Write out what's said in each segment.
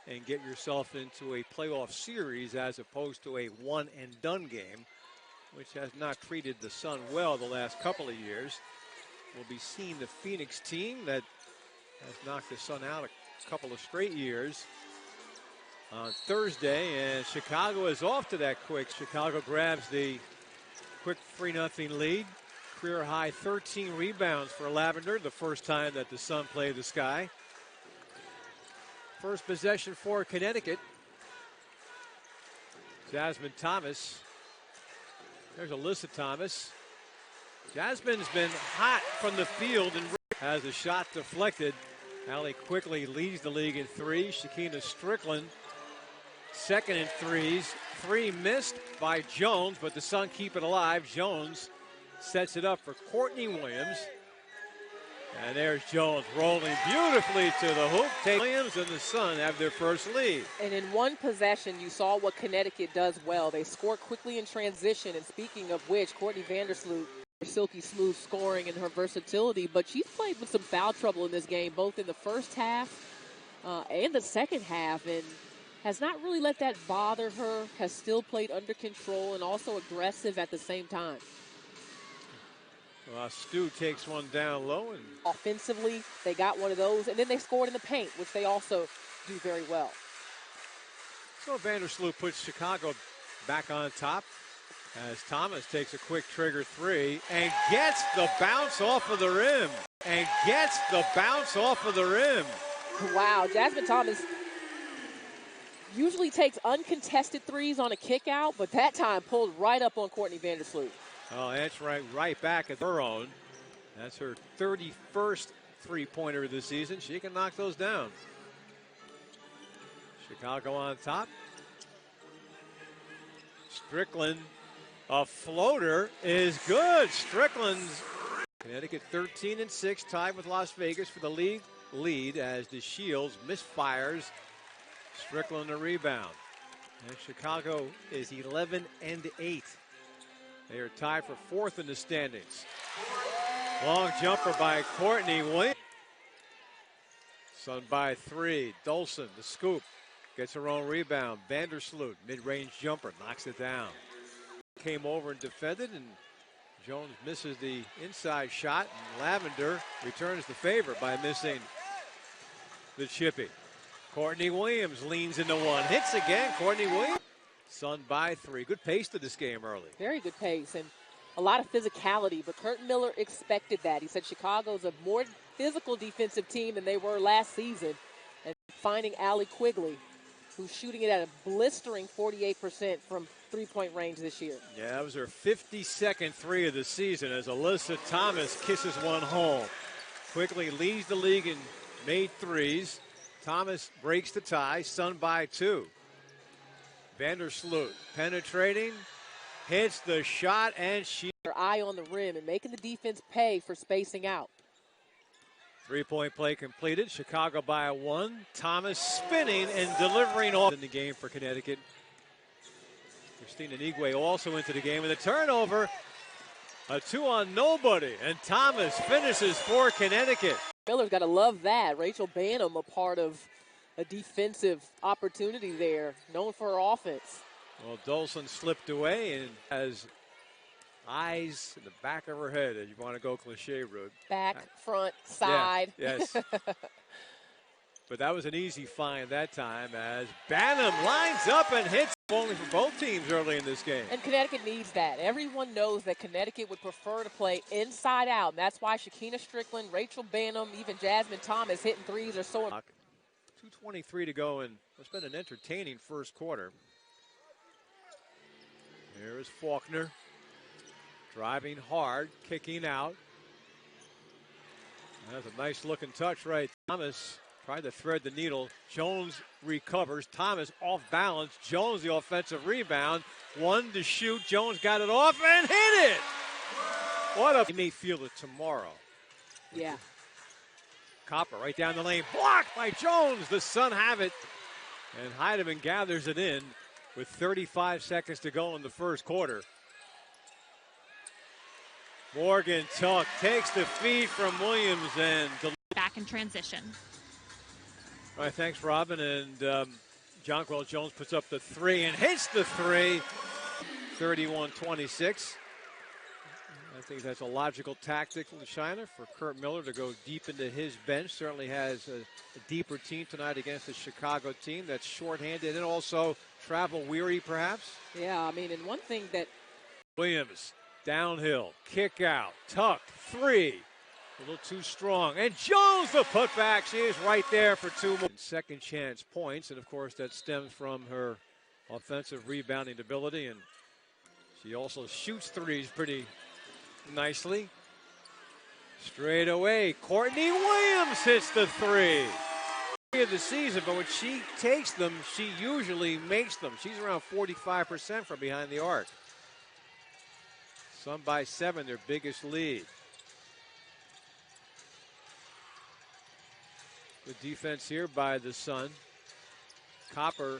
and get yourself into a playoff series as opposed to a one-and-done game, which has not treated the Sun well the last couple of years. We'll be seeing the Phoenix team that has knocked the Sun out a couple of straight years on Thursday, and Chicago is off to that quick. Chicago grabs the quick 3-0 lead. Career high 13 rebounds for Lavender, the first time that the Sun played the Sky. First possession for Connecticut. Jasmine Thomas. There's Alyssa Thomas. Jasmine's been hot from the field and has a shot deflected. Allie Quigley leads the league in threes. Shakina Strickland second in threes. Three missed by Jones, but the Sun keep it alive. Jones sets it up for Courtney Williams. And there's Jones rolling beautifully to the hoop. Williams and the Sun have their first lead. And in one possession, you saw what Connecticut does well. They score quickly in transition. And speaking of which, Courtney Vandersloot, silky smooth scoring and her versatility, but she's played with some foul trouble in this game, both in the first half and the second half, and has not really let that bother her, has still played under control and also aggressive at the same time. Well, Stu takes one down low. And offensively, they got one of those, and then they scored in the paint, which they also do very well. So Vandersloot puts Chicago back on top as Thomas takes a quick trigger three and gets the bounce off of the rim. Wow, Jasmine Thomas usually takes uncontested threes on a kick out, but that time pulled right up on Courtney Vandersloot. Oh, that's right back at her own. That's her 31st three-pointer of the season. She can knock those down. Chicago on top. Strickland, a floater is good. Strickland's Connecticut 13-6, tied with Las Vegas for the league lead as the Shields misfires. Strickland a rebound. And Chicago is 11-8. They are tied for fourth in the standings. Long jumper by Courtney Williams. Sun by three. Dolson, the scoop. Gets her own rebound. Vandersloot, mid-range jumper, knocks it down. Came over and defended, and Jones misses the inside shot. And Lavender returns the favor by missing the chippy. Courtney Williams leans into one. Hits again. Courtney Williams. Sun by three. Good pace to this game early. Very good pace and a lot of physicality, but Kurt Miller expected that. He said Chicago's a more physical defensive team than they were last season. And finding Allie Quigley, who's shooting it at a blistering 48% from three-point range this year. Yeah, that was her 52nd three of the season as Alyssa Thomas kisses one home. Quigley leads the league in made threes. Thomas breaks the tie. Sun by two. Vandersloot penetrating, hits the shot, and she. Her eye on the rim and making the defense pay for spacing out. Three-point play completed. Chicago by one. Thomas spinning and delivering all in the game for Connecticut. Christina Nigwe also into the game with a turnover. A two on nobody, and Thomas finishes for Connecticut. Miller's got to love that. Rachel Banham, a part of a defensive opportunity there, known for her offense. Well, Dolson slipped away and has eyes in the back of her head, as you want to go cliche route. Back, front, side. Yeah, yes. But that was an easy find that time as Banham lines up and hits only for both teams early in this game. And Connecticut needs that. Everyone knows that Connecticut would prefer to play inside out. And that's why Shakina Strickland, Rachel Banham, even Jasmine Thomas hitting threes are so. 2:23 to go, and it's been an entertaining first quarter. Here is Faulkner driving hard, kicking out. That's a nice looking touch right. Thomas tried to thread the needle. Jones recovers. Thomas off balance. Jones the offensive rebound. One to shoot. Jones got it off and hit it. What a. He may feel it tomorrow. Yeah. Copper right down the lane. Blocked by Jones. The Sun have it. And Heidemann gathers it in with 35 seconds to go in the first quarter. Morgan Tuck takes the feed from Williams and back in transition. All right, thanks, Robin. And Jonquel Jones puts up the three and hits the three. 31-26. I think that's a logical tactic from China for Kurt Miller to go deep into his bench. Certainly has a deeper team tonight against the Chicago team that's shorthanded and also travel weary, perhaps. Yeah, I mean, and one thing that Williams downhill, kick out, tuck, three. A little too strong. And Jones the putback. She is right there for two more. Second chance points, and of course that stems from her offensive rebounding ability, and she also shoots threes pretty nicely. Straight away, Courtney Williams hits the three. Of the season, but when she takes them, she usually makes them. She's around 45% from behind the arc. Sun by 7, their biggest lead. Good defense here by the Sun. Copper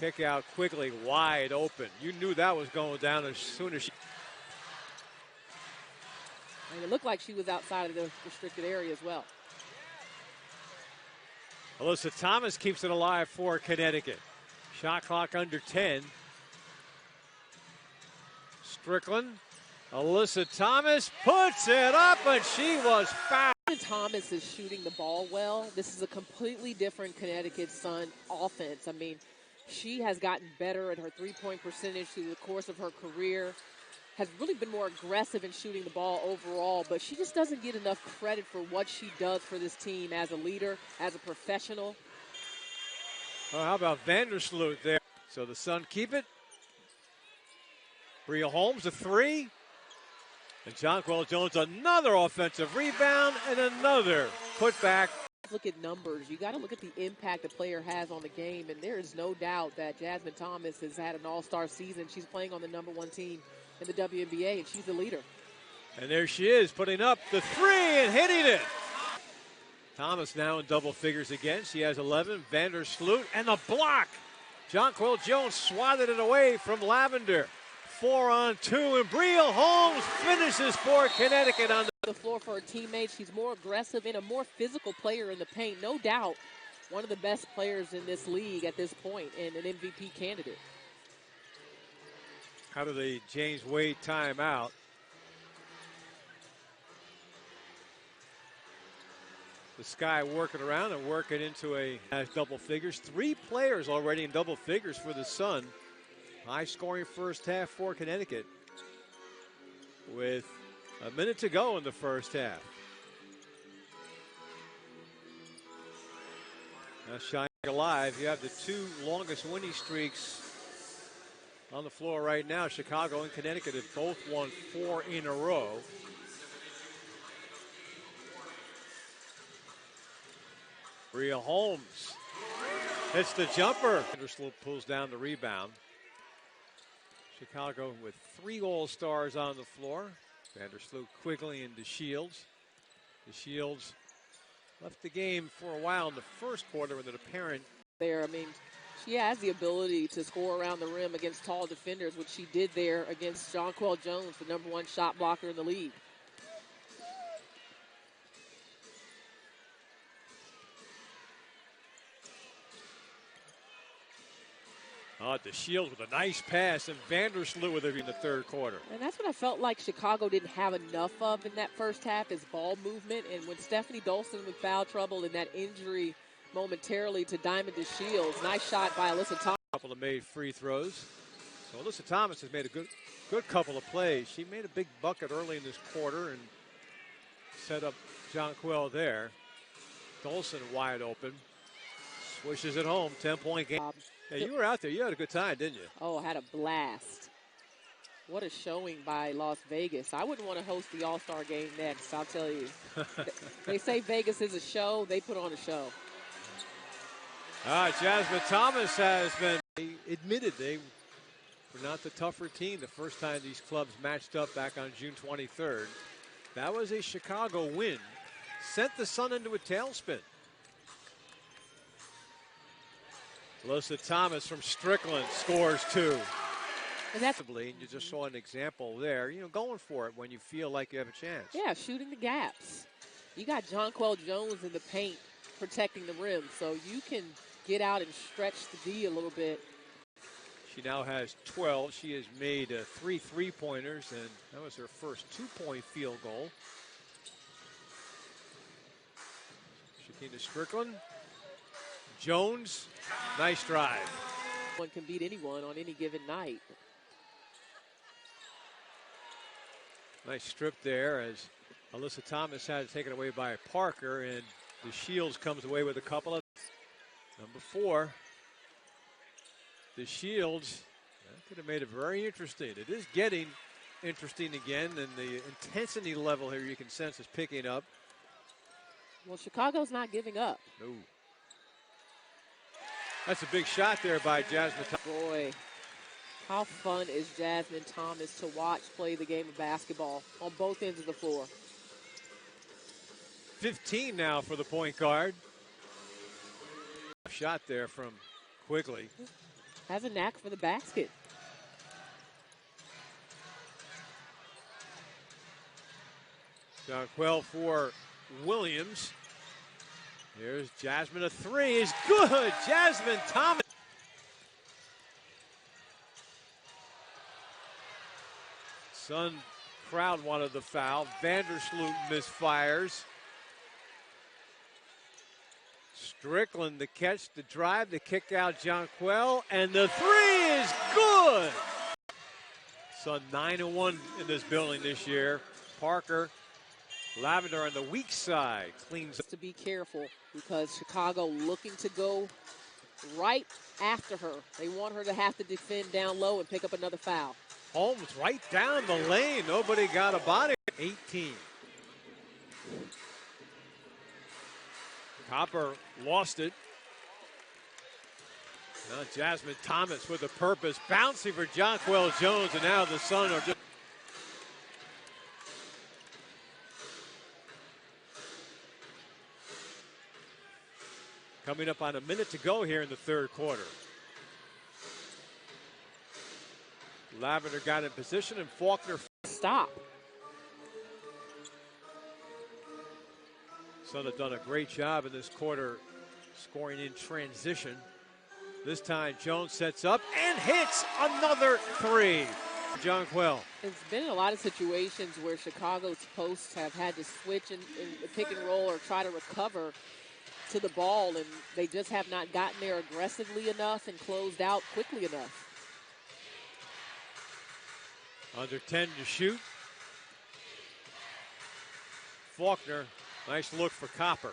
kick out quickly, wide open. You knew that was going down as soon as she. And it looked like she was outside of the restricted area as well. Alyssa Thomas keeps it alive for Connecticut. Shot clock under 10. Strickland. Alyssa Thomas puts it up, and she was fouled. Thomas is shooting the ball well. This is a completely different Connecticut Sun offense. I mean, she has gotten better at her three-point percentage through the course of her career, has really been more aggressive in shooting the ball overall, but she just doesn't get enough credit for what she does for this team as a leader, as a professional. Oh, how about Vandersloot there? So the Sun keep it. Bria Holmes, a three. And Jonquel Jones, another offensive rebound and another putback. Look at numbers. You got to look at the impact the player has on the game, and there is no doubt that Jasmine Thomas has had an all-star season. She's playing on the #1 team in the WNBA, and she's the leader. And there she is, putting up the three and hitting it. Thomas now in double figures again. She has 11. Vandersloot and the block. Jonquel Jones swatted it away from Lavender. 4-on-2, and Bria Holmes finishes for Connecticut on the floor for her teammates. She's more aggressive and a more physical player in the paint. No doubt one of the best players in this league at this point and an MVP candidate. Out of the James Wade timeout. The Sky working around and working into a double figures. 3 players already in double figures for the Sun. High scoring first half for Connecticut with a minute to go in the first half. Now shining alive. You have the 2 longest winning streaks on the floor right now. Chicago and Connecticut have both won 4 in a row. Bria Holmes hits the jumper. Vandersloot pulls down the rebound. Chicago with 3 All-Stars on the floor. Vandersloot, Quigley, and DeShields. DeShields left the game for a while in the first quarter with an apparent. There, I mean, she has the ability to score around the rim against tall defenders, which she did there against Jonquel Jones, the #1 shot blocker in the league. DeShields with a nice pass, and Vandersloot with it in the third quarter. And that's what I felt like Chicago didn't have enough of in that first half, is ball movement. And when Stephanie Dolson with foul trouble and that injury momentarily to Diamond DeShields, nice shot by Alyssa Thomas. A couple of made free throws. So Alyssa Thomas has made a good couple of plays. She made a big bucket early in this quarter and set up Jonquel there. Dolson wide open. Swishes it home, 10-point game. Yeah, you were out there. You had a good time, didn't you? Oh, I had a blast. What a showing by Las Vegas. I wouldn't want to host the All-Star game next, I'll tell you. They say Vegas is a show. They put on a show. Jasmine Thomas has been admitted they were not the tougher team the first time these clubs matched up back on June 23rd. That was a Chicago win. Sent the Sun into a tailspin. Alyssa Thomas from Strickland scores 2. And that's, you just saw an example there, going for it when you feel like you have a chance. Yeah, shooting the gaps. You got Jonquel Jones in the paint protecting the rim. So you can get out and stretch the D a little bit. She now has 12. She has made 3 3-pointers, and that was her first 2-point field goal. Shakina Strickland. Jones, nice drive. One can beat anyone on any given night. Nice strip there as Alyssa Thomas had it taken away by Parker, and the Shields comes away with a couple of. Number 4. The Shields, that could have made it very interesting. It is getting interesting again, and the intensity level here you can sense is picking up. Well, Chicago's not giving up. No. That's a big shot there by Jasmine Thomas. Boy, how fun is Jasmine Thomas to watch play the game of basketball on both ends of the floor. 15 now for the point guard. Shot there from Quigley. Has a knack for the basket. Jonquel for Williams. Here's Jasmine. A 3 is good. Jasmine Thomas. Sun crowd wanted the foul. Vandersloot misfires. Strickland the catch, the drive, the kick out Jonquel, and the 3 is good. Sun 9-1 in this building this year. Parker, Lavender on the weak side, cleans up. To be careful because Chicago looking to go right after her. They want her to have to defend down low and pick up another foul. Holmes right down the lane. Nobody got a body. 18. Copper lost it. Now Jasmine Thomas with a purpose. Bouncing for Jonquel Jones, and now the Sun are just. Coming up on a minute to go here in the third quarter. Lavender got in position, and Faulkner. Stop. Sun have done a great job in this quarter scoring in transition. This time Jones sets up and hits another 3. Jonquel. There's been a lot of situations where Chicago's posts have had to switch in pick and roll or try to recover to the ball, and they just have not gotten there aggressively enough and closed out quickly enough. Under 10 to shoot. Faulkner, nice look for Copper.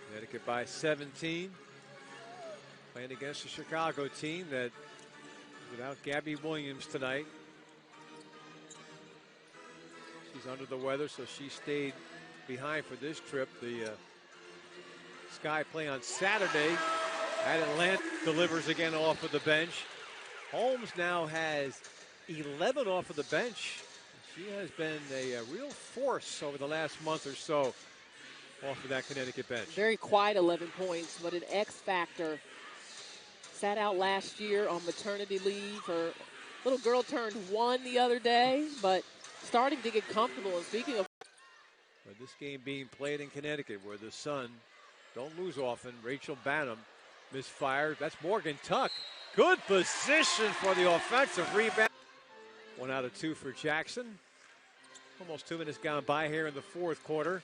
Connecticut by 17. Playing against a Chicago team that without Gabby Williams tonight. She's under the weather, so she stayed behind for this trip. The Sky play on Saturday at Atlanta. Delivers again off of the bench. Holmes now has 11 off of the bench. She has been a real force over the last month or so off of that Connecticut bench. Very quiet 11 points, but an X factor. Sat out last year on maternity leave. Her little girl turned 1 the other day, but starting to get comfortable. And speaking of... But this game being played in Connecticut, where the Sun don't lose often. Rachel Banham misfired. That's Morgan Tuck. Good position for the offensive rebound. 1 out of 2 for Jackson. Almost 2 minutes gone by here in the fourth quarter.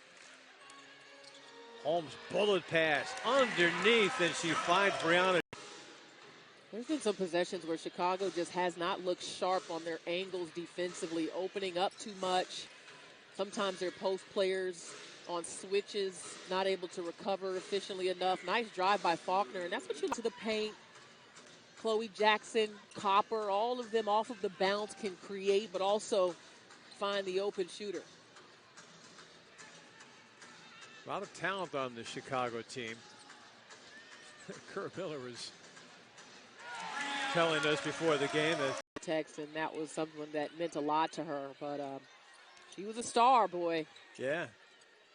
Holmes bullet pass underneath, and she finds Brianna. There's been some possessions where Chicago just has not looked sharp on their angles defensively, opening up too much. Sometimes their post players on switches, not able to recover efficiently enough. Nice drive by Faulkner, and that's what you to the paint. Chloe Jackson, Copper, all of them off of the bounce can create, but also find the open shooter. A lot of talent on the Chicago team. Kurt Miller was telling us before the game that text, and that was someone that meant a lot to her, but she was a star, boy. Yeah,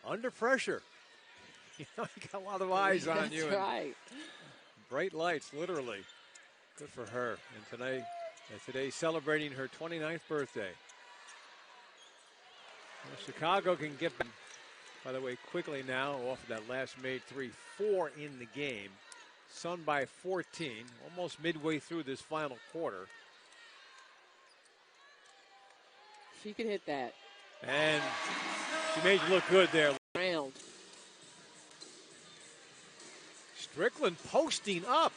under pressure. You know, you got a lot of eyes on you. That's right. Bright lights, literally. Good for her. And today celebrating her 29th birthday. Well, Chicago can get back. By the way, Quigley now off of that last made three, 4 in the game. Sun by 14, almost midway through this final quarter. She can hit that. And she made you look good there. Round. Strickland posting up.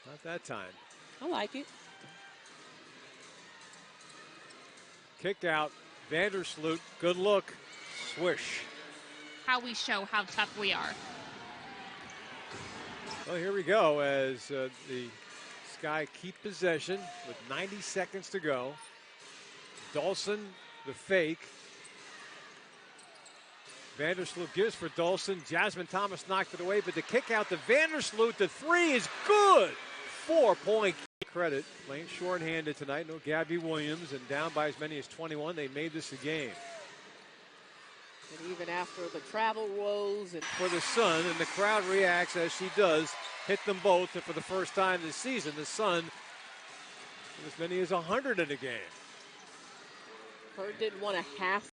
Not that time. I like it. Kick out. Vandersloot. Good look. Swish. How we show how tough we are. Well, here we go as the Sky keep possession with 90 seconds to go. Dawson, the fake. Vandersloot gives for Dawson. Jasmine Thomas knocked it away, but the kick out to Vandersloot. The three is good. 4-point credit. Playing shorthanded tonight. No Gabby Williams, and down by as many as 21. They made this a game. And even after the travel woes and for the Sun, and the crowd reacts as she does. Hit them both, and for the first time this season, the Sun as many as 100 in a game. Her didn't want to have